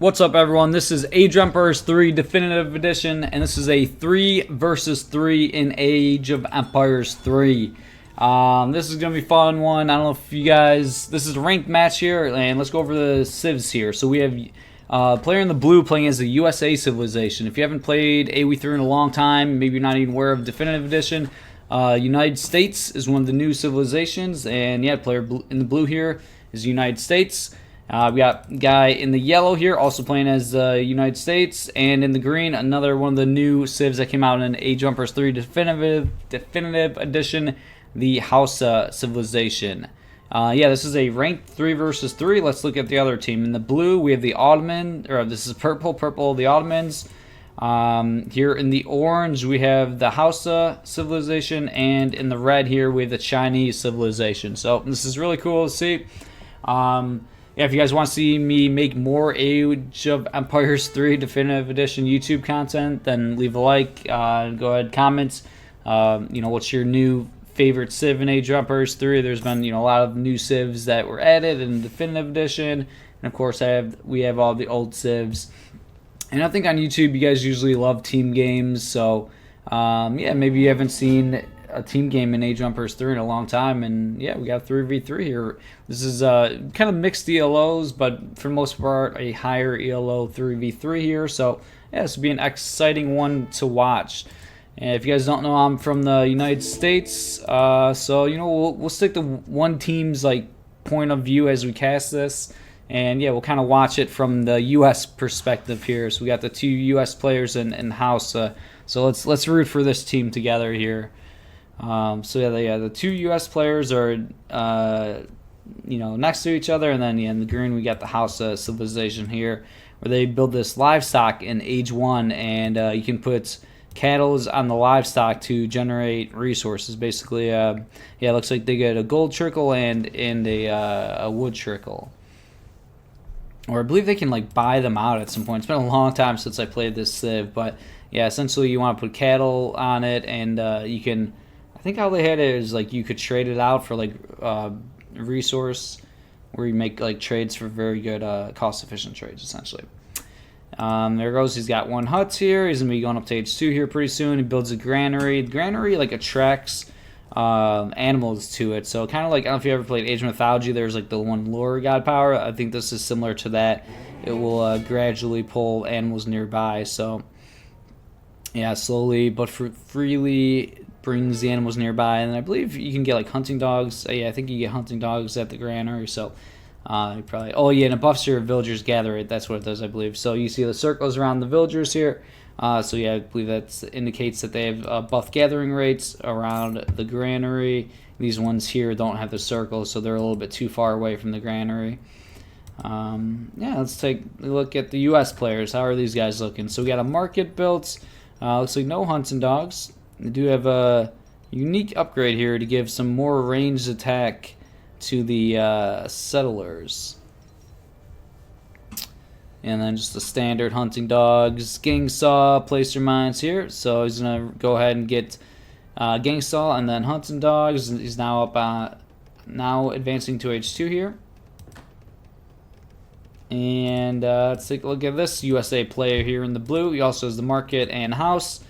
What's up, everyone? This is Age of Empires 3 Definitive Edition, and this is a 3 versus 3 in Age of Empires 3. This is going to be a fun one. I don't know if you guys... This is a ranked match here, and let's go over the civs here. So we have a player in the blue playing as the USA civilization. If you haven't played AoE3 in a long time, maybe you're not even aware of Definitive Edition, United States is one of the new civilizations, and yeah, player in the blue here is United States. We got a guy in the yellow here also playing as the United States, and in the green, another one of the new civs that came out in Age of Empires 3 Definitive Edition, the Hausa civilization. Yeah, this is a ranked 3 versus 3. Let's look at the other team. In the blue, we have the Ottoman, or this is purple, the Ottomans. Here in the orange, we have the Hausa civilization, and in the red here, we have the Chinese civilization. So this is really cool to see. Yeah, if you guys want to see me make more Age of Empires 3 Definitive Edition YouTube content, then leave a like, go ahead, comment, what's your new favorite civ in Age of Empires 3. There's been, a lot of new civs that were added in Definitive Edition, and of course we have all the old civs. And I think on YouTube you guys usually love team games, so yeah, maybe you haven't seen a team game in Age of Empires 3 in a long time, and yeah, we got 3v3 here. This is kind of mixed ELOs, but for the most part a higher ELO 3v3 here, so yeah, this will be an exciting one to watch. And if you guys don't know, I'm from the United States, so we'll stick to one team's like point of view as we cast this, and yeah, we'll kind of watch it from the U.S. perspective here. So we got the two U.S. players in the house, so let's root for this team together here. So yeah, the two U.S. players are next to each other, and then in the green we got the Hausa civilization here, where they build this livestock in Age 1, and you can put cattle on the livestock to generate resources. Basically, yeah, it looks like they get a gold trickle and a wood trickle, or I believe they can like buy them out at some point. It's been a long time since I played this civ, but yeah, essentially you want to put cattle on it, and you can. I think how they had it is like you could trade it out for like resource, where you make like trades for very good cost-efficient trades essentially. There goes. He's got one hut here. He's gonna be going up to Age 2 here pretty soon. He builds a granary. The granary like attracts animals to it. So kind of like, I don't know if you ever played Age of Mythology. There's like the one lure god power. I think this is similar to that. It will gradually pull animals nearby. So yeah, slowly but freely brings the animals nearby, and I believe you can get like hunting dogs. Yeah, I think you get hunting dogs at the granary. So you probably, oh yeah, and it buffs your villagers gather it. That's what it does, I believe. So you see the circles around the villagers here. So yeah, I believe that indicates that they have buff gathering rates around the granary. These ones here don't have the circles, so they're a little bit too far away from the granary. Yeah, let's take a look at the U.S. players. How are these guys looking? So we got a market built. Looks like no hunting dogs. They do have a unique upgrade here to give some more ranged attack to the settlers. And then just the standard hunting dogs. Gangsaw, place your mines here. So he's going to go ahead and get Gangsaw and then hunting dogs. He's now up now advancing to Age 2 here. And let's take a look at this USA player here in the blue. He also has the market and house.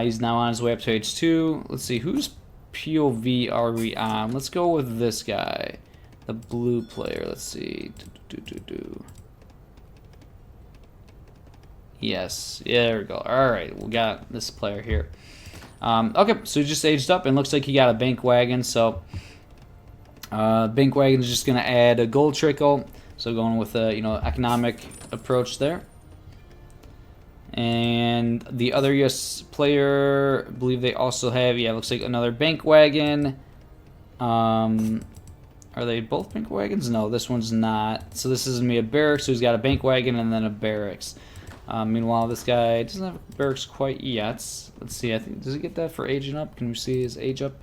He's now on his way up to Age 2. Let's see, whose POV are we on? Let's go with this guy, the blue player. Let's see. Yes, yeah, there we go. All right, we got this player here. Okay, so he just aged up, and looks like he got a bank wagon. So bank wagon is just going to add a gold trickle. So going with a economic approach there. And the other US player, I believe they also have, yeah, looks like another bank wagon. Are they both bank wagons? No, this one's not. So this is going to be a barracks, so he's got a bank wagon and then a barracks. Meanwhile, this guy doesn't have a barracks quite yet. Let's see, I think, does he get that for aging up? Can we see his age up?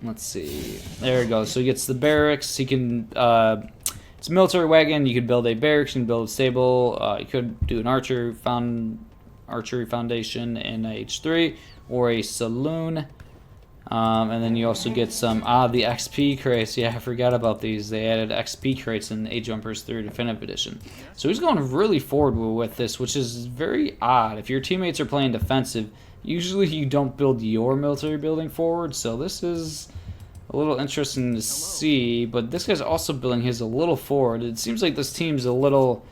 Let's see. There we go. So he gets the barracks. He can... it's a military wagon. You could build a barracks, you can build a stable. You could do an archery foundation in Age 3, or a saloon. And then you also get some, the XP crates. Yeah, I forgot about these. They added XP crates in Age of Empires 3 Definitive Edition. So he's going really forward with this, which is very odd. If your teammates are playing defensive, usually you don't build your military building forward. So this is a little interesting to see. But this guy's also building his a little forward. It seems like this team's a little...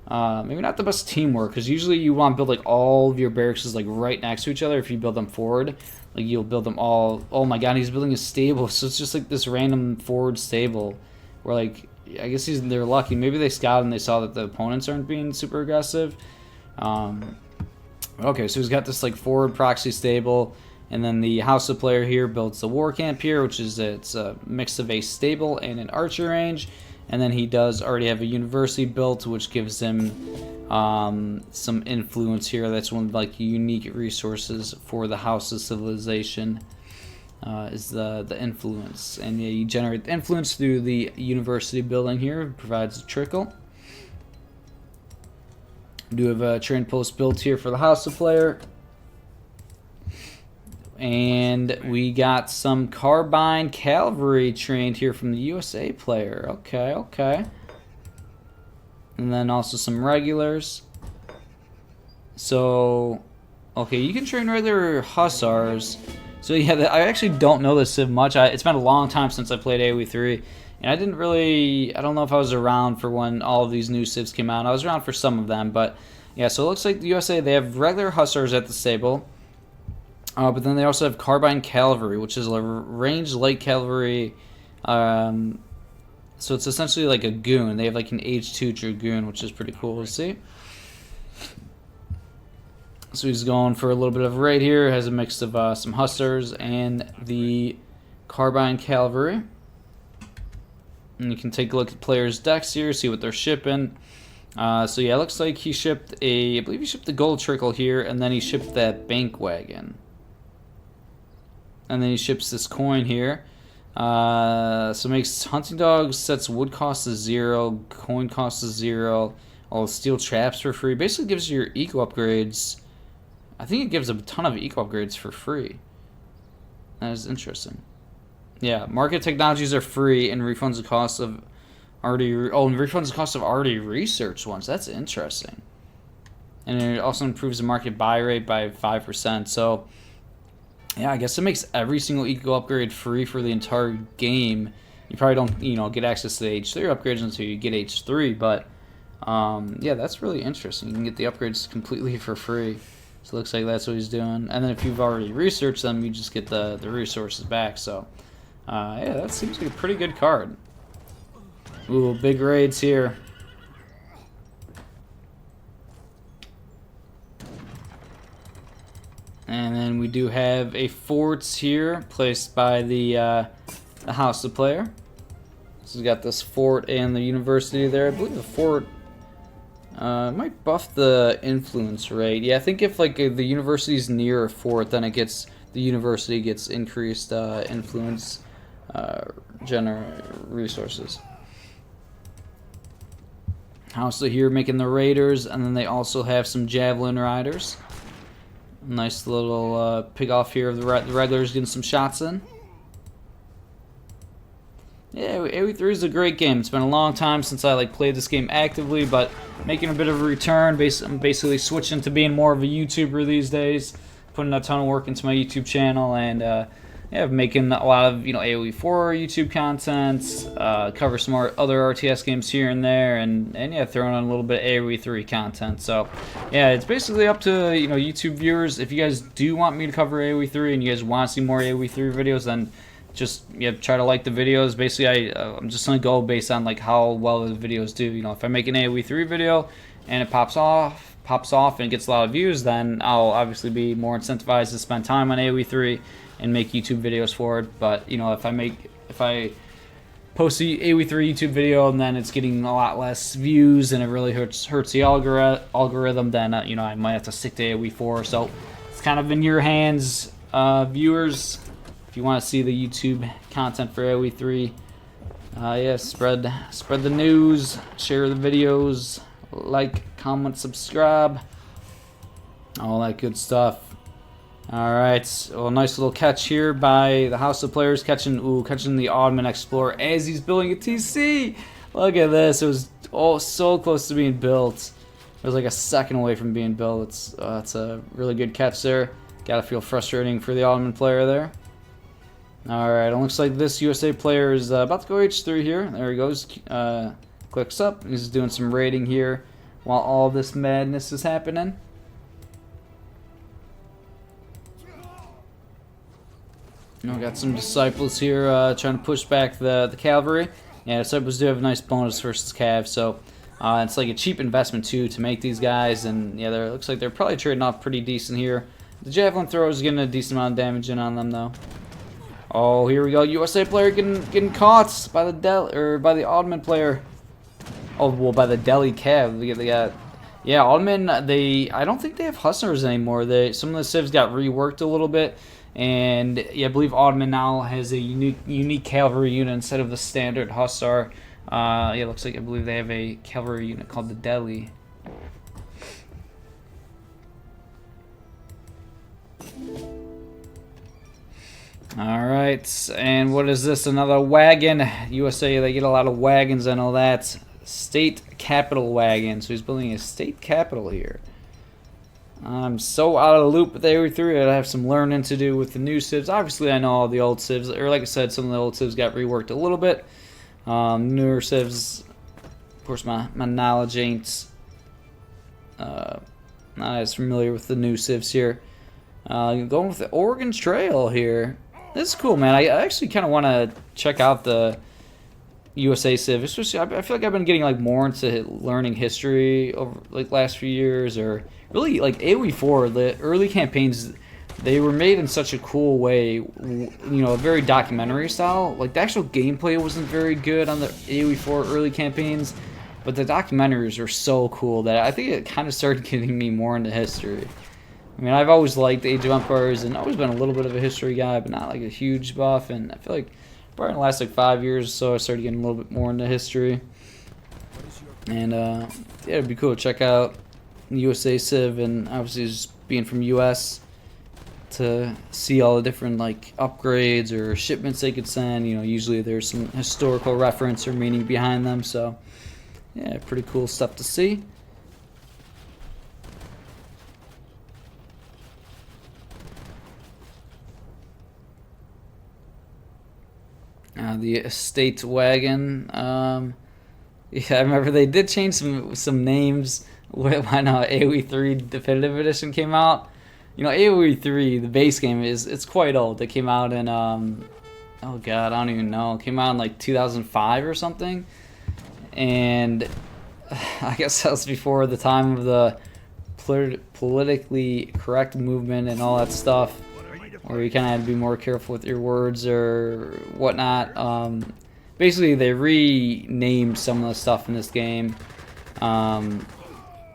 maybe not the best teamwork, because usually you want to build like all of your barracks like right next to each other. If you build them forward, like you'll build them all. Oh my god, he's building a stable, so it's just like this random forward stable where, like, I guess they're lucky. Maybe they scouted and they saw that the opponents aren't being super aggressive. Okay, so he's got this like forward proxy stable, and then the House of Player here builds the war camp here, which is it's a mix of a stable and an archer range. And then he does already have a university built, which gives him some influence here. That's one of like unique resources for the House of Civilization, is the influence. And yeah, you generate influence through the university building here. It provides a trickle. We do have a train post built here for the House of Player. And we got some Carbine Cavalry trained here from the USA player. Okay, okay. And then also some regulars. So, okay, you can train regular Hussars. So yeah, I actually don't know this Civ much. It's been a long time since I played AoE 3. And I didn't really, I don't know if I was around for when all of these new Civs came out. I was around for some of them, but yeah, so it looks like the USA, they have regular Hussars at the stable. But then they also have Carbine Cavalry, which is a ranged light cavalry. So it's essentially like a goon. They have like an H2 Dragoon, which is pretty cool to see. So he's going for a little bit of a raid here. Has a mix of some Hussars and the Carbine Cavalry. And you can take a look at players' decks here, see what they're shipping. So yeah, it looks like he shipped I believe he shipped the Gold Trickle here, and then he shipped that Bank Wagon. And then he ships this coin here. So makes hunting dogs, sets wood cost to 0, coin cost to 0, all steel traps for free. Basically gives you your eco upgrades. I think it gives a ton of eco upgrades for free. That is interesting. Yeah, market technologies are free and refunds the cost of already researched ones. That's interesting. And it also improves the market buy rate by 5%. So yeah, I guess it makes every single eco upgrade free for the entire game. You probably don't, get access to the H3 upgrades until you get H3, but yeah, that's really interesting. You can get the upgrades completely for free. So it looks like that's what he's doing. And then if you've already researched them, you just get the resources back. So yeah, that seems like a pretty good card. Ooh, big raids here. And then we do have a forts here placed by the House of Player. So we got this fort and the university there. I believe the fort might buff the influence rate. Yeah, I think if like the university is near a fort, then the university gets increased influence resources. House of here making the raiders, and then they also have some javelin riders. Nice little pig off here of the regulars getting some shots in. Yeah, AoE3 is a great game. It's been a long time since I played this game actively, but making a bit of a return. I'm basically switching to being more of a YouTuber these days, putting a ton of work into my YouTube channel, and yeah, making a lot of AoE4 YouTube content, cover some more other RTS games here and there, and yeah, throwing on a little bit of AoE3 content. So yeah, it's basically up to YouTube viewers. If you guys do want me to cover AoE3 and you guys want to see more AoE3 videos, then just try to like the videos. Basically, I'm just gonna go based on how well the videos do. If I make an AoE3 video and it pops off and it gets a lot of views, then I'll obviously be more incentivized to spend time on AoE3 and make YouTube videos for it. But if I post the AoE3 YouTube video and then it's getting a lot less views and it really hurts the algorithm, then I might have to stick to AoE4. So it's kind of in your hands, viewers. If you want to see the YouTube content for AoE3, yeah, spread the news, share the videos, like, comment, subscribe, all that good stuff. All right, well, nice little catch here by the House of Players, catching the Ottoman Explorer as he's building a TC. Look at this, it was so close to being built. It was like a second away from being built. It's a really good catch there. Gotta feel frustrating for the Ottoman player there. All right, it looks like this USA player is about to go H3 here. There he goes, clicks up. He's doing some raiding here while all this madness is happening. We got some disciples here trying to push back the cavalry. Yeah, disciples do have a nice bonus versus cav, so it's like a cheap investment too to make these guys. And yeah, it looks like they're probably trading off pretty decent here. The javelin thrower is getting a decent amount of damage in on them though. Oh, here we go. USA player getting caught by the Ottoman player. Oh, well, by the Delhi cav. They got, yeah, Ottoman. I don't think they have Hussars anymore. Some of the civs got reworked a little bit. And yeah, I believe Ottoman now has a unique cavalry unit instead of the standard Hussar. Yeah, it looks like I believe they have a cavalry unit called the Delhi. All right, and what is this? Another wagon. USA, they get a lot of wagons and all that. State capital wagon. So he's building a state capital here. I'm so out of the loop with AoE3. I have some learning to do with the new civs. Obviously, I know all the old civs, or like I said, some of the old civs got reworked a little bit. Newer civs, of course, my knowledge ain't not as familiar with the new civs here. Going with the Oregon Trail here. This is cool, man. I actually kind of want to check out the USA Civ. Especially, I feel like I've been getting like more into learning history over like last few years, or really like AoE4. The early campaigns, they were made in such a cool way, you know, a very documentary style. Like the actual gameplay wasn't very good on the AoE4 early campaigns, but the documentaries were so cool that I think it kind of started getting me more into history. I mean, I've always liked Age of Empires and always been a little bit of a history guy, but not like a huge buff. And I feel like probably in the last like 5 years or so, I started getting a little bit more into history. And yeah, it'd be cool to check out USA Civ, and obviously just being from US to see all the different like upgrades or shipments they could send. You know, usually there's some historical reference or meaning behind them. So yeah, pretty cool stuff to see. The estate wagon. Yeah, I remember they did change some names when AoE3 Definitive Edition came out. You know, AoE3, the base game, it's quite old. It came out in oh god, I don't even know. It came out in like 2005 or something, and I guess that was before the time of the politically correct movement and all that stuff, where you kind of had to be more careful with your words or whatnot. Basically, they renamed some of the stuff in this game.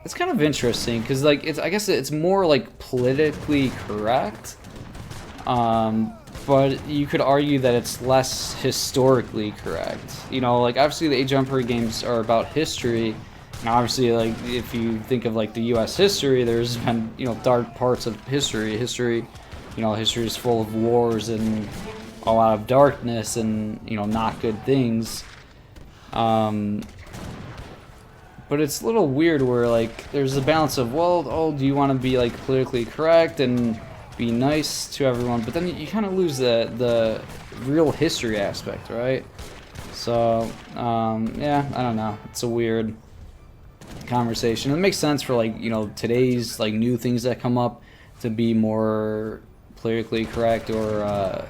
It's kind of interesting because, like, I guess it's more like politically correct, but you could argue that it's less historically correct. You know, like obviously the Age of Empires games are about history. And obviously, like if you think of like the U.S. history, there's been dark parts of history. History is full of wars and a lot of darkness and not good things. But it's a little weird where like there's a balance of do you want to be like politically correct and be nice to everyone, but then you kind of lose the real history aspect, right? So yeah, I don't know. It's a weird conversation. It makes sense for like today's like new things that come up to be more politically correct, or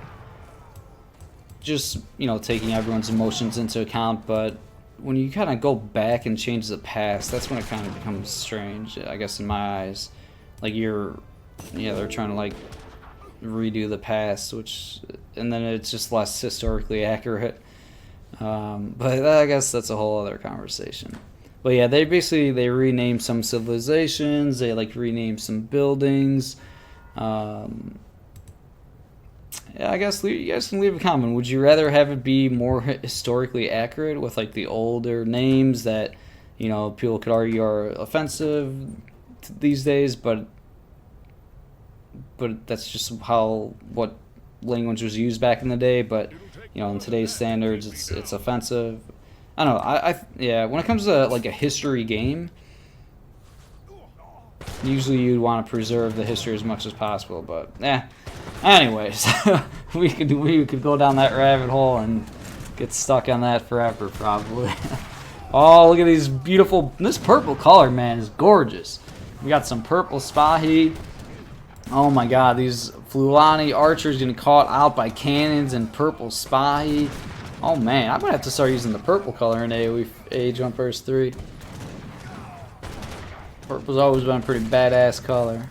just taking everyone's emotions into account. But when you kind of go back and change the past, that's when it kind of becomes strange, I guess, in my eyes. Like they're trying to like redo the past, and then it's just less historically accurate. But I guess that's a whole other conversation. But yeah, they renamed some civilizations. They like renamed some buildings. Yeah, I guess you guys can leave a comment. Would you rather have it be more historically accurate with like the older names that people could argue are offensive these days, but but that's just what language was used back in the day. But you know, in today's standards, it's offensive. I don't know. Yeah, when it comes to like a history game, usually you'd want to preserve the history as much as possible. But yeah. Anyways, we could go down that rabbit hole and get stuck on that forever, probably. Oh, look at these beautiful... This purple color, man, is gorgeous. We got some purple Spahi. Oh my god, these Fulani archers getting caught out by cannons and purple Spahi. Oh man, I'm going to have to start using the purple color in AoE Age of Empires 3. Purple's always been a pretty badass color.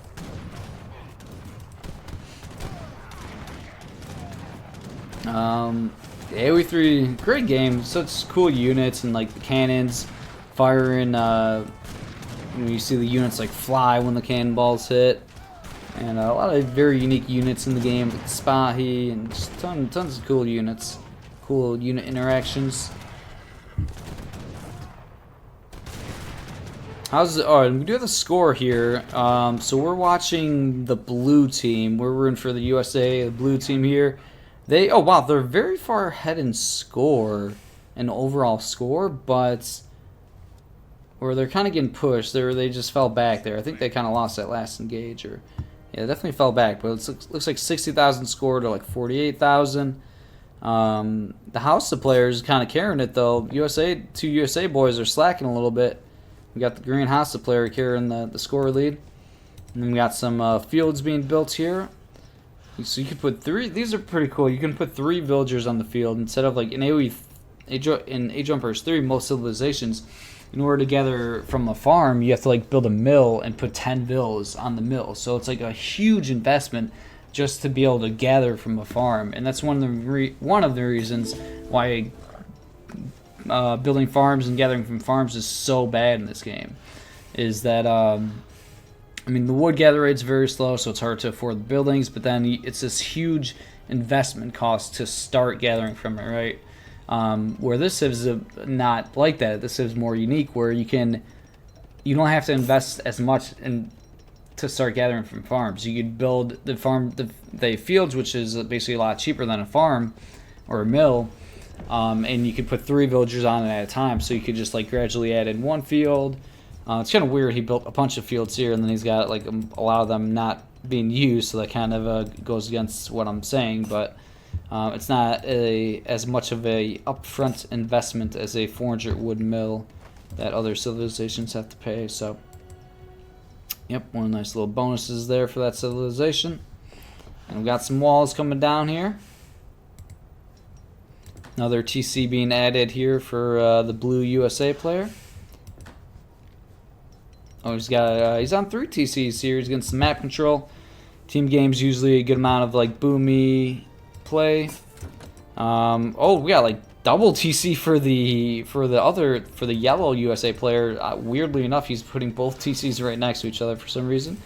AoE 3, great game. Such cool units and like the cannons firing. You see the units like fly when the cannonballs hit, and a lot of very unique units in the game, like Spahi and just tons of cool units, cool unit interactions. Oh, we do have the score here. So we're watching the blue team. We're rooting for the USA, the blue team here. Oh wow, they're very far ahead in score, in overall score, but or they're kind of getting pushed. They just fell back there. I think they kind of lost that last engage, or yeah, definitely fell back. But it looks like 60,000 score to like 48,000. The house of players is kind of carrying it though. Two USA boys are slacking a little bit. We got the green house of player carrying the score lead, and then we got some fields being built here. So you could put three. These are pretty cool. You can put 3 villagers on the field instead of like in AoE, in Age of Empires 3. Most civilizations, in order to gather from a farm, you have to like build a mill and put 10 villas on the mill. So it's like a huge investment just to be able to gather from a farm, and that's one of the reasons why building farms and gathering from farms is so bad in this game. Is that I mean, the wood gather rate's very slow, so it's hard to afford the buildings, but then it's this huge investment cost to start gathering from it, right? Where this is not like that. This is more unique, where you don't have to invest as much to start gathering from farms. You could build the fields, which is basically a lot cheaper than a farm or a mill, and you could put 3 villagers on it at a time, so you could just like gradually add in 1 field. It's kind of weird. He built a bunch of fields here, and then he's got like a lot of them not being used, so that kind of goes against what I'm saying. But it's not as much of a upfront investment as a 400 wood mill that other civilizations have to pay. So, yep, one nice little bonuses there for that civilization. And we've got some walls coming down here. Another TC being added here for the blue USA player. Oh, he's on 3 TCs here. He's getting some map control. Team games usually a good amount of like boomy play. Oh, we got like double TC for the yellow USA player. Weirdly enough, he's putting both TCs right next to each other for some reason.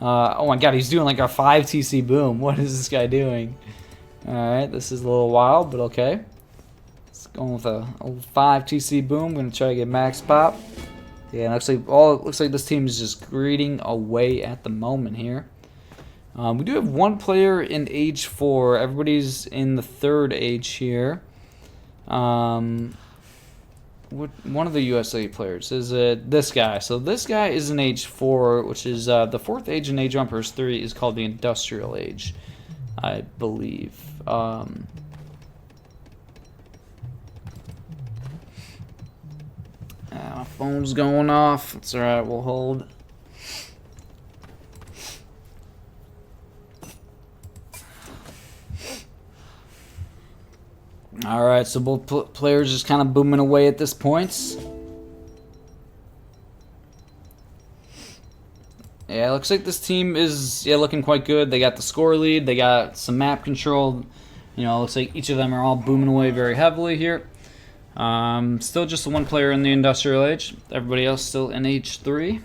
Oh my god, he's doing like a 5 TC boom. What is this guy doing? All right, this is a little wild, but okay. Let's go with a 5 TC boom. Gonna try to get max pop. Yeah, it looks like this team is just greeting away at the moment here. We do have 1 player in Age 4. Everybody's in the 3rd age here. One of the USA players is this guy. So this guy is in Age 4, which is the 4th age in Age of Empires 3 is called the Industrial Age, I believe. My phone's going off. It's alright, we'll hold. Alright, so both players just kind of booming away at this point. Yeah, it looks like this team is looking quite good. They got the score lead. They got some map control. You know, it looks like each of them are all booming away very heavily here. Still just 1 player in the Industrial Age. Everybody else still in Age 3.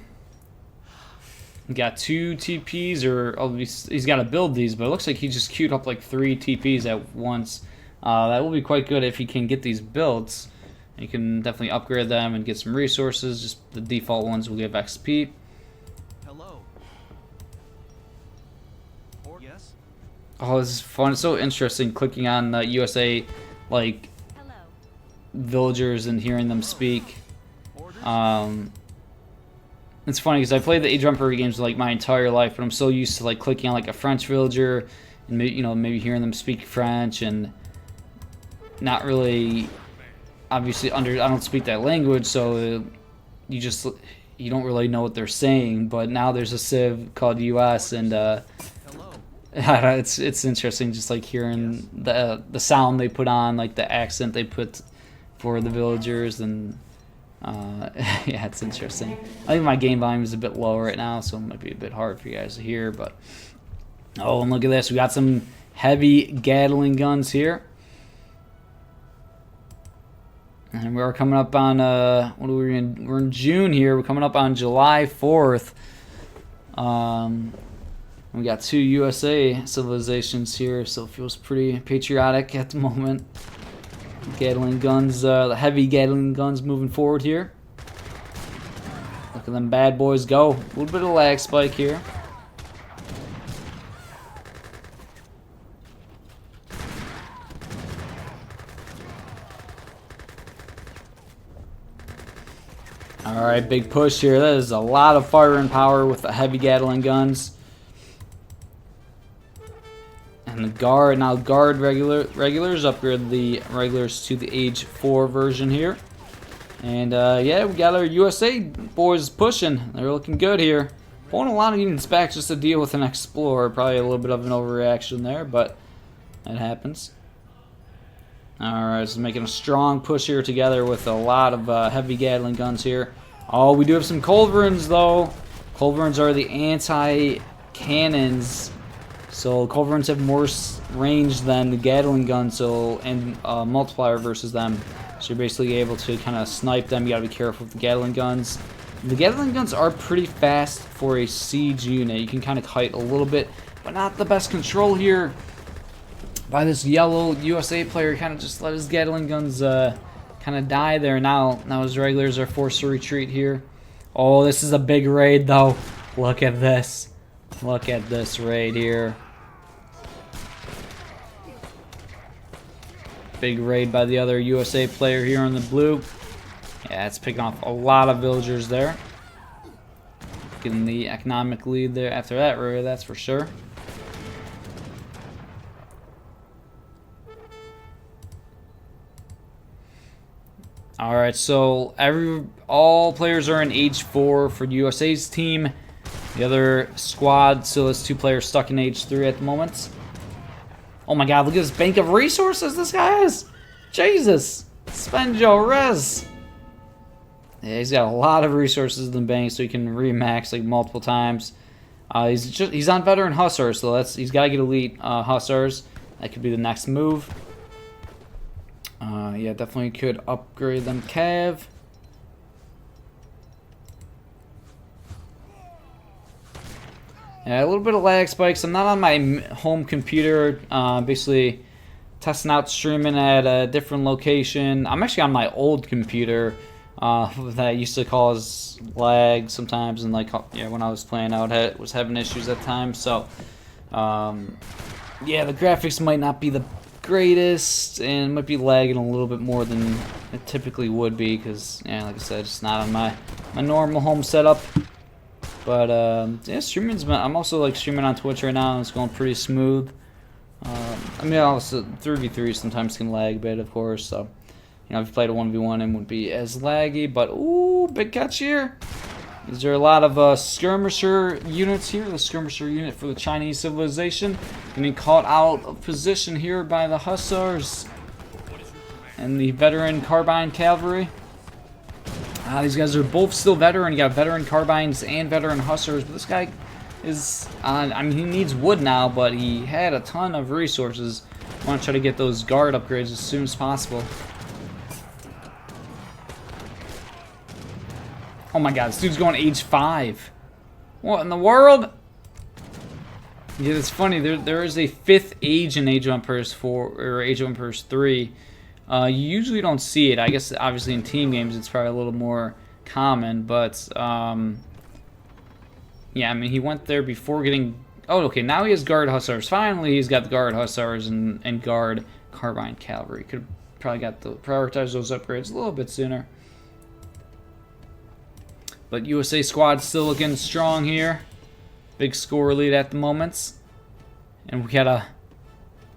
Got 2 TPs, or he's got to build these, but it looks like he just queued up like 3 TPs at once. That will be quite good if he can get these built. You can definitely upgrade them and get some resources. Just the default ones will give XP. Hello. Oh, this is fun. It's so interesting clicking on the USA, like, villagers and hearing them speak. It's funny because I played the Age of Empires games like my entire life, but I'm so used to like clicking on like a French villager and maybe hearing them speak French and not really obviously I don't speak that language, so you don't really know what they're saying. But now there's a civ called US, and it's interesting just like hearing the sound they put on, like the accent they put for the villagers, and yeah, it's interesting. I think my game volume is a bit low right now, so it might be a bit hard for you guys to hear. But oh, and look at this, we got some heavy Gatling guns here. And we're coming up on what are we in? We're in June here. We're coming up on July 4th. We got 2 USA civilizations here, so it feels pretty patriotic at the moment. Gatling guns, the heavy Gatling guns moving forward here. Look at them bad boys go. A little bit of lag spike here. Alright, big push here. That is a lot of firing power with the heavy Gatling guns. And the guard, now guard regulars, upgrade the regulars to the Age 4 version here. And yeah, we got our USA boys pushing. They're looking good here. Pulling a lot of units back just to deal with an Explorer. Probably a little bit of an overreaction there, but that happens. Alright, so making a strong push here together with a lot of heavy Gatling guns here. Oh, we do have some Culverins though. Culverins are the anti-cannons. So Culverins have more range than the Gatling guns, so and multiplier versus them. So you're basically able to kind of snipe them. You gotta be careful with the Gatling guns. The Gatling guns are pretty fast for a siege unit. You can kind of kite a little bit, but not the best control here by this yellow USA player. Kind of just let his Gatling guns kind of die there. Now his regulars are forced to retreat here. Oh, this is a big raid though. Look at this. Look at this raid here. Big raid by the other USA player here on the blue. Yeah, it's picking off a lot of villagers there. Getting the economic lead there after that raid, that's for sure. Alright, so all players are in Age 4 for USA's team. The other squad still has 2 players stuck in Age 3 at the moment. Oh my god, look at this bank of resources this guy has! Jesus! Spend your res! Yeah, he's got a lot of resources in the bank, so he can remax like multiple times. He's on veteran Hussars, so he's got to get elite Hussars. That could be the next move. Yeah, definitely could upgrade them Cav. Yeah, a little bit of lag spikes. I'm not on my home computer. Basically testing out streaming at a different location. I'm actually on my old computer that used to cause lag sometimes, and like yeah, when I was playing out, it was having issues at times. So yeah, the graphics might not be the greatest, and might be lagging a little bit more than it typically would be, because yeah, like I said, it's not on my normal home setup. But yeah, streaming's been, I'm also like streaming on Twitch right now, and it's going pretty smooth. I mean, also 3v3 sometimes can lag a bit, of course. So you know, if you played a 1v1, it wouldn't be as laggy. But ooh, big catch here. Is there a lot of skirmisher units here? The skirmisher unit for the Chinese civilization getting caught out of position here by the Hussars and the veteran carbine cavalry. These guys are both still veteran. You got veteran carbines and veteran Hussars, but this guy is I mean, he needs wood now, but he had a ton of resources. I want to try to get those guard upgrades as soon as possible. Oh my god, this dude's going Age 5. What in the world? Yeah, it's funny. There is a 5th age in Age of Empires 4 or Age of Empires 3. You usually don't see it. I guess obviously in team games it's probably a little more common, but yeah, I mean, he went there before getting Oh, okay, now he has Guard Hussars. Finally, he's got the Guard Hussars and Guard Carbine Cavalry. Could have probably got to prioritize those upgrades a little bit sooner. But USA squad still looking strong here. Big score lead at the moment. And we got a...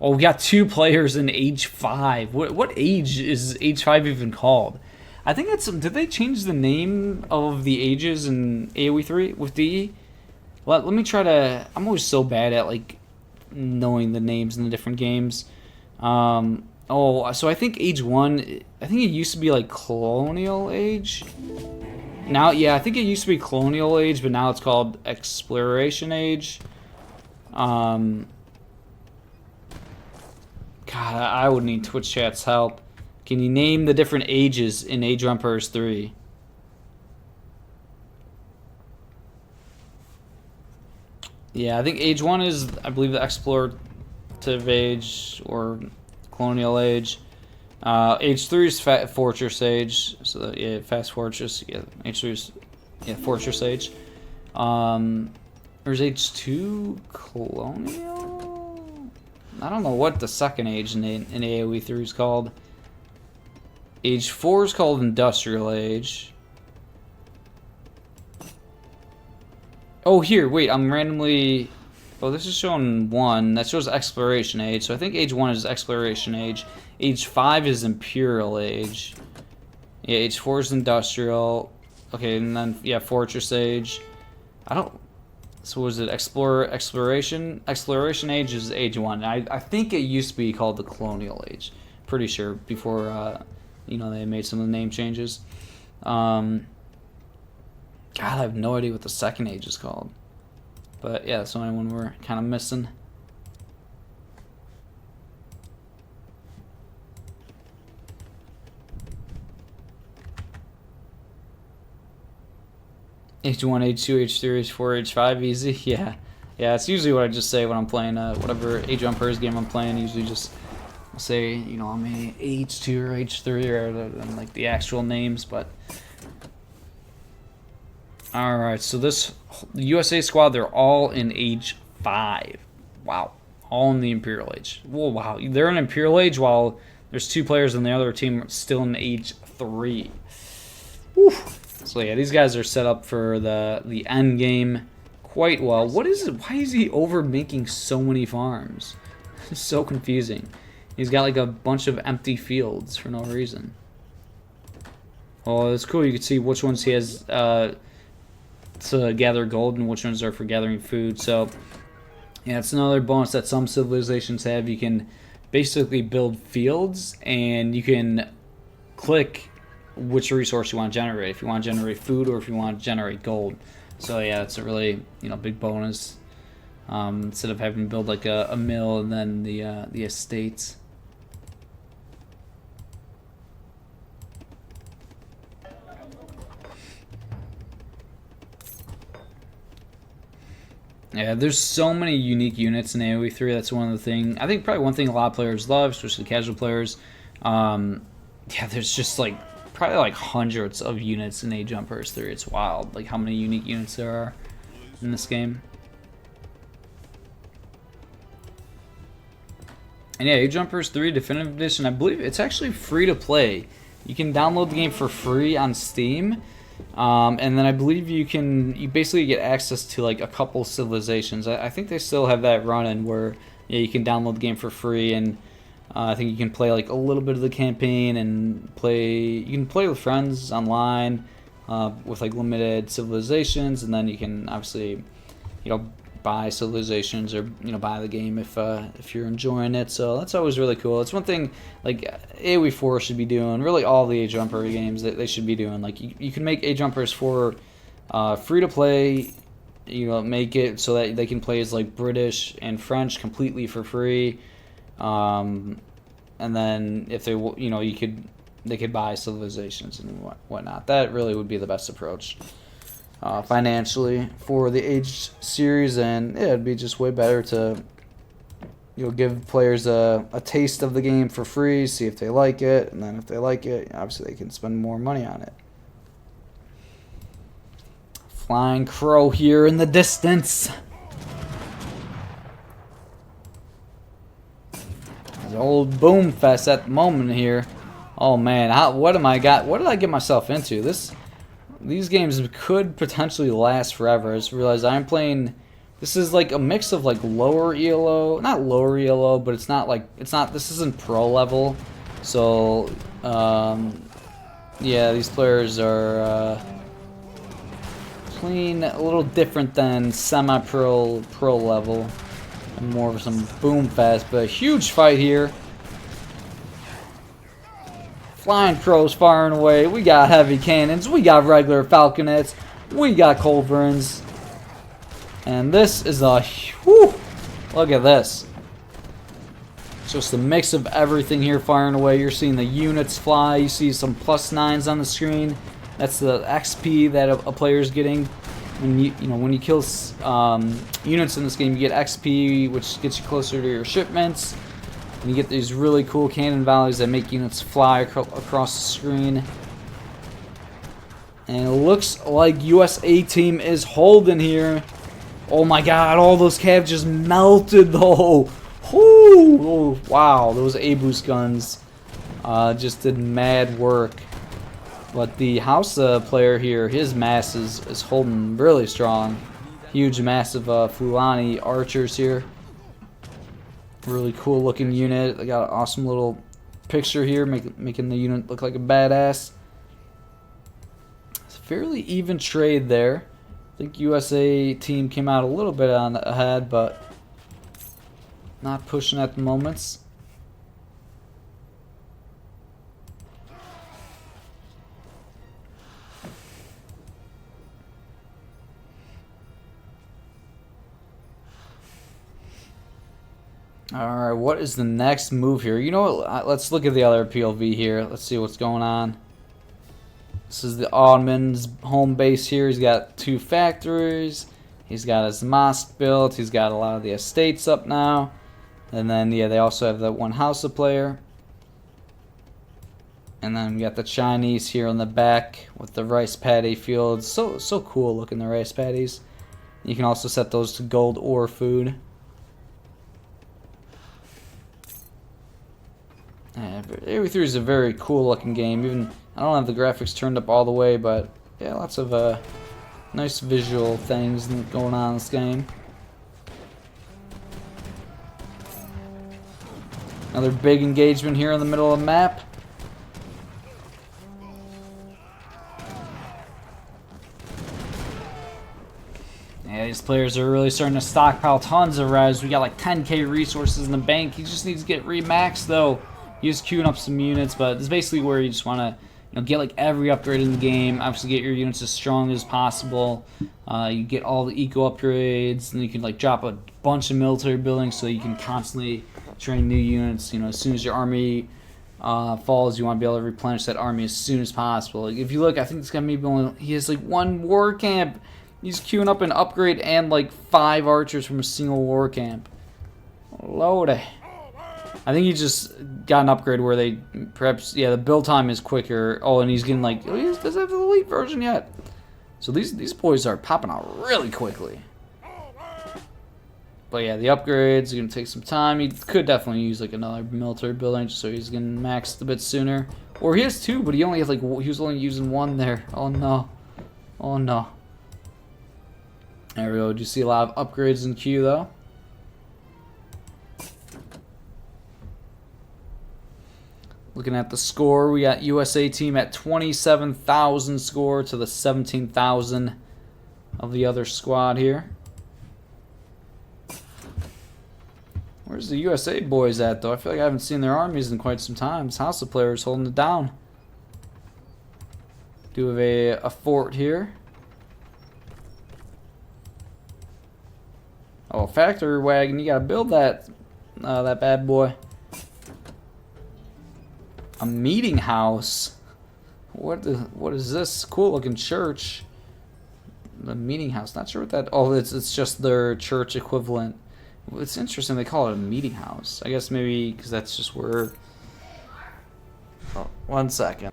Oh, we got 2 players in age 5. What age is age 5 even called? I think that's... Did they change the name of the ages in AoE 3 with DE? Let me try to... I'm always so bad at, like, knowing the names in the different games. Oh, so I think age 1... I think it used to be, like, colonial age. Now, yeah, I think it used to be colonial age, but now it's called exploration age. God, I would need Twitch chat's help. Can you name the different ages in Age of Empires 3? Yeah, I think age 1 is, I believe, the explorative age or colonial age. Age 3 is Fortress age, so yeah, Fast Fortress. Yeah, age 3 is Fortress age. There's age 2 Colonial. I don't know what the second age in AoE 3 is called. Age 4 is called Industrial Age. Oh, here, wait, I'm randomly... Oh, this is showing 1. That shows Exploration Age. So I think age 1 is Exploration Age. Age 5 is Imperial Age. Yeah, age 4 is Industrial. Okay, and then, yeah, Fortress Age. I don't... So was it Exploration? Exploration Age is age 1. I think it used to be called the Colonial Age. Pretty sure, before, you know, they made some of the name changes. God, I have no idea what the second age is called. But yeah, that's the only one we're kind of missing. Age 1, Age 2, Age 3, Age 4, Age 5, easy. Yeah. Yeah, it's usually what I just say when I'm playing whatever Age of Empires game I'm playing. Usually just say, you know, I'm a Age 2 or Age 3 rather than like the actual names, but... Alright, so this USA squad, they're all in age 5. Wow. All in the Imperial Age. Whoa, wow. They're in Imperial Age while there's 2 players in the other team still in age 3. Whew. So yeah, these guys are set up for the end game quite well. What is it? Why is he over making so many farms? It's so confusing. He's got like a bunch of empty fields for no reason. Oh, that's cool. You can see which ones he has to gather gold and which ones are for gathering food. So yeah, it's another bonus that some civilizations have. You can basically build fields and you can click which resource you want to generate, if you want to generate food or if you want to generate gold. So yeah, it's a really, you know, big bonus, instead of having to build like a mill and then the estates. Yeah, there's so many unique units in AoE 3. That's one of the things. I think probably one thing a lot of players love, especially casual players. Yeah, there's just like probably like hundreds of units in Age of Empires 3. It's wild, like how many unique units there are in this game. And yeah, Age of Empires 3 Definitive Edition, I believe it's actually free to play. You can download the game for free on Steam. And then I believe you basically get access to like a couple civilizations. I think they still have that running where yeah, you can download the game for free, and I think you can play like a little bit of the campaign and you can play with friends online with like limited civilizations, and then you can obviously, you know, buy civilizations or, you know, buy the game if you're enjoying it. So that's always really cool. It's one thing like AoE 4 should be doing. Really, all the Age of Empires games that they should be doing. Like you can make Age of Empires 4 free to play. You know, make it so that they can play as like British and French completely for free. And then if they, you know, they could buy civilizations and whatnot. That really would be the best approach. Financially for the Age series, and yeah, it'd be just way better to, you know, give players a taste of the game for free, see if they like it, and then if they like it, obviously they can spend more money on it. Flying Crow here in the distance. The old boom fest at the moment here. Oh man, what am I got? What did I get myself into? These games could potentially last forever. I just realized I'm playing. This is like a mix of like lower ELO, not lower ELO, but it's not like This isn't pro level, so yeah, these players are playing a little different than semi-pro pro level, and more of some boom fest. But a huge fight here. Flying crows firing away. We got heavy cannons. We got regular falconets. We got culverins. And this is a... Whew, look at this. Just a mix of everything here firing away. You're seeing the units fly. You see some +9s on the screen. That's the XP that a player's getting. When you kill units in this game, you get XP, which gets you closer to your shipments. And you get these really cool cannon volleys that make units fly across the screen. And it looks like USA team is holding here. Oh my god, all those calves just melted though. Oh, wow, those A-boost guns just did mad work. But the Hausa player here, his mass is holding really strong. Huge, massive Fulani archers here. Really cool looking unit. They got an awesome little picture here, making the unit look like a badass. It's a fairly even trade there. I think USA team came out a little bit on ahead, but not pushing at the moments. Alright, what is the next move here? You know what? Let's look at the other PLV here. Let's see what's going on. This is the Ottoman's home base here. He's got 2 factories. He's got his mosque built. He's got a lot of the estates up now. And then, yeah, they also have that one Hausa player. And then we got the Chinese here on the back with the rice paddy fields. So cool looking, the rice paddies. You can also set those to gold or food. AoE3 is a very cool looking game. Even I don't have the graphics turned up all the way, but yeah, lots of nice visual things going on in this game. Another big engagement here in the middle of the map. Yeah, these players are really starting to stockpile tons of res. We got like 10k resources in the bank. He just needs to get remaxed though. He's queuing up some units, but it's basically where you just want to, get like every upgrade in the game. Obviously, get your units as strong as possible. You get all the eco upgrades, and you can like drop a bunch of military buildings so you can constantly train new units. As soon as your army falls, you want to be able to replenish that army as soon as possible. Like, if you look, I think this guy maybe he has like 1 war camp. He's queuing up an upgrade and like 5 archers from a single war camp. Load. I think he just got an upgrade where they perhaps, yeah, the build time is quicker. Oh, and he's getting like, he doesn't have the elite version yet. So these boys are popping out really quickly. But yeah, the upgrades are gonna take some time. He could definitely use like another military building just so he's getting maxed a bit sooner. Or he has 2, but he only has like, he was only using 1 there. Oh no. Oh no. There we go. Do you see a lot of upgrades in queue though? Looking at the score, we got USA team at 27,000 score to the 17,000 of the other squad here. Where's the USA boys at though? I feel like I haven't seen their armies in quite some time. This Hausa player is holding it down. Do have a fort here. Oh, factory wagon! You gotta build that that bad boy. A meeting house. What is this cool looking church? The meeting house. Not sure what that. Oh, it's just their church equivalent. It's interesting they call it a meeting house. I guess maybe because that's just where. Oh, 1 second.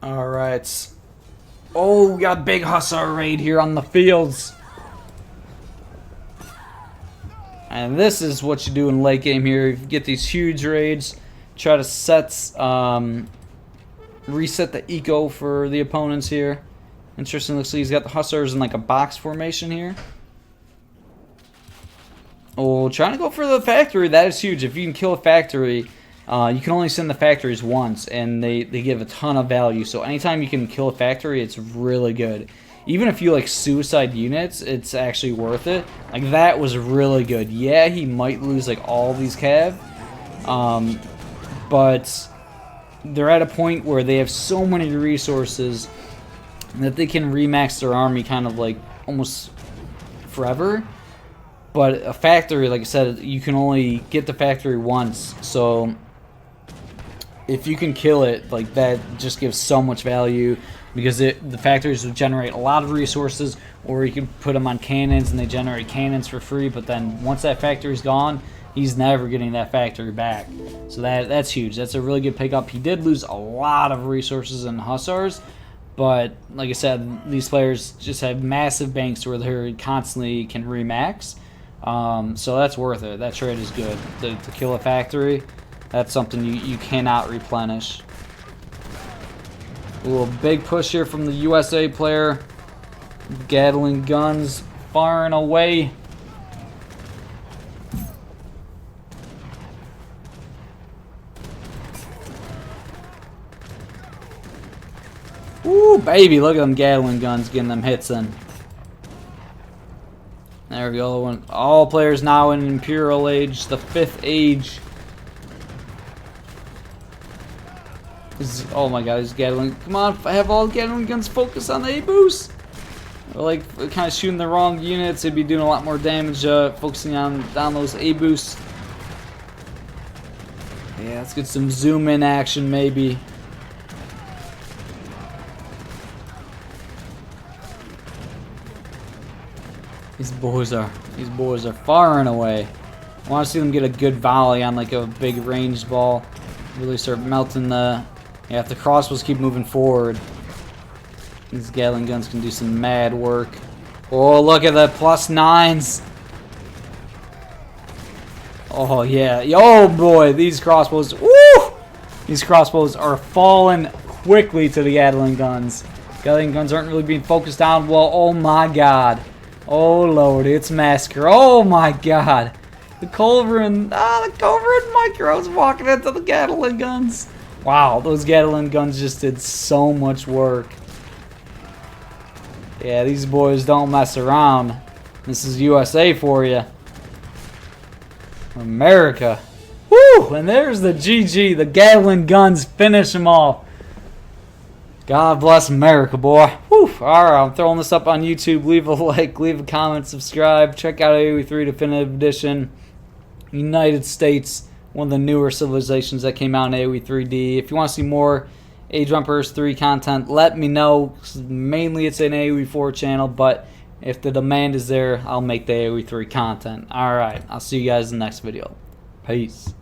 Alright. Oh, we got a big Hussar raid here on the fields. And this is what you do in late game here. You get these huge raids. Try to reset the eco for the opponents here. Interesting, looks like he's got the Hussars in like a box formation here. Oh, trying to go for the factory. That is huge. If you can kill a factory, you can only send the factories once, and they give a ton of value. So anytime you can kill a factory, it's really good. Even if you like suicide units, it's actually worth it. Like, that was really good. Yeah, he might lose like all these cav, but they're at a point where they have so many resources that they can remax their army kind of like almost forever. But a factory, like I said, you can only get the factory once. So if you can kill it, like, that just gives so much value, because the factories will generate a lot of resources, or you can put them on cannons and they generate cannons for free. But then once that factory's gone, he's never getting that factory back. So that's huge. That's a really good pickup. He did lose a lot of resources in Hussars, but like I said, these players just have massive banks where they constantly can remax. So that's worth it. That trade is good. To kill a factory, that's something you cannot replenish. A little big push here from the USA player. Gatling guns firing away. Ooh, baby, look at them Gatling guns getting them hits in. There we go. All players now in Imperial Age, the 5th age. Oh my god, he's Gatling. Come on, I have all Gatling guns focused on the A-boost. Like, kind of shooting the wrong units. It'd be doing a lot more damage focusing on those A-boosts. Yeah, let's get some zoom in action maybe. These boys are firing away. I want to see them get a good volley on like a big ranged ball. Really start melting the... Yeah, if the crossbows keep moving forward, these Gatling guns can do some mad work. Oh, look at the +9s. Oh, yeah. Oh, boy. These crossbows... Woo! These crossbows are falling quickly to the Gatling guns. Gatling guns aren't really being focused on well. Oh, my God. Oh, Lord. It's Massacre. Oh, my God. The Culverin... the Culverin Micro's walking into the Gatling guns. Wow, those Gatling guns just did so much work. Yeah, these boys don't mess around. This is USA for you. America. Woo! And there's the GG. The Gatling guns finish them off. God bless America, boy. Woo! Alright, I'm throwing this up on YouTube. Leave a like, leave a comment, subscribe. Check out AoE 3 Definitive Edition. United States. One of the newer civilizations that came out in AoE 3D. If you want to see more Age of Empires 3 content, let me know. Mainly it's an AoE 4 channel, but if the demand is there, I'll make the AoE 3 content. Alright, I'll see you guys in the next video. Peace.